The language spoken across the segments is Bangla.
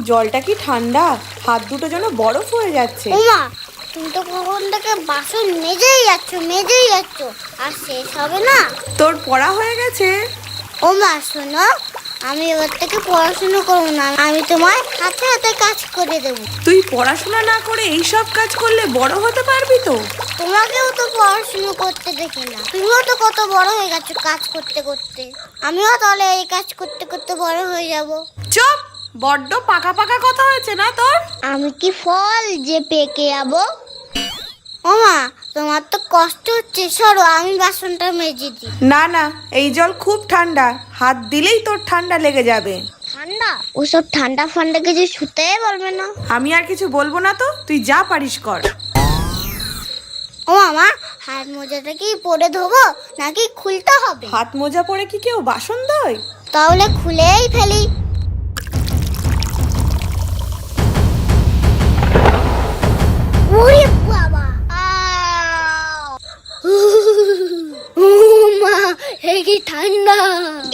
জলটা কি ঠান্ডা, হাত দুটো যেন বরফ হয়ে যাচ্ছে। ওমা, তুমি তো কখন থেকে বাসন মেজেই যাচ্ছ আর শেষ হবে না। তোর পড়া হয়ে গেছে? ওমা শোনো, আমি এবার থেকে পড়াশোনা করবো না, আমি তোমার হাতে হাতে কাজ করে দেবো। তুই পড়াশোনা না করে এই সব কাজ করলে বড় হতে পারবি তো? তোমাকেও তো পড়াশোনা করতে দেখি না, তুমিও তো কত বড় হয়ে গেছো কাজ করতে করতে। আমিও তাহলে এই কাজ করতে করতে বড় হয়ে যাব। চুপ, বড্ড পাকা পাকা কথা হয়েছে না তোর? আমি কি ফল যে পেকে যাবো? ওমা, তোমার তো কষ্ট হচ্ছে, সরো আমি বাসনটা মেজে দিই। না না, এই জল খুব ঠান্ডা, হাত দিলেই তোর ঠান্ডা লেগে যাবে। ঠান্ডা? ওসব ঠান্ডা ফান্ডা কিছু ছুতে বলবে না। আমি আর কিছু বলবো না তো, তুই যা পারিস কর। ও মামা, হাত মোজাটা কি পরে ধোবো নাকি খুলতে হবে? হাত মোজা পরে কি কেউ বাসন ধোয়? তাহলে খুলেই ফেলি। ওরে বাবা, মা, এই কি ঠান্ডা!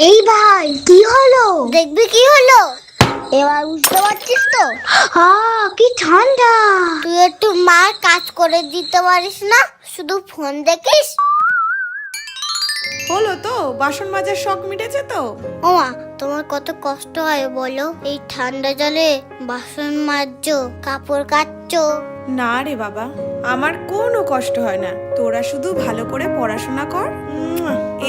এই ভাই, কি হলো? দেখবি কি হলো? এবার বুঝতে পারছিস তো? কি ঠান্ডা! তুই একটু মার কাজ করে দিতে পারিস না, শুধু ফোন দেখিস। হলো তো, বাসন মাজার শখ মিটেছে তো? ওমা, তোমার কত কষ্ট হয় বলো, এই ঠান্ডা জলে বাসন মাজছো, কাপড় কাচছো। না রে বাবা, আমার কোনো কষ্ট হয় না। তোরা শুধু ভালো করে পড়াশোনা কর,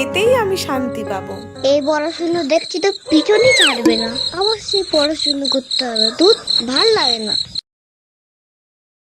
এতেই আমি শান্তি পাবো। এই পড়াশুনো দেখছি তো পিছনই ছাড়বে না, আবার সেই পড়াশুনো করতে হবে, দুধ ভাল লাগে না।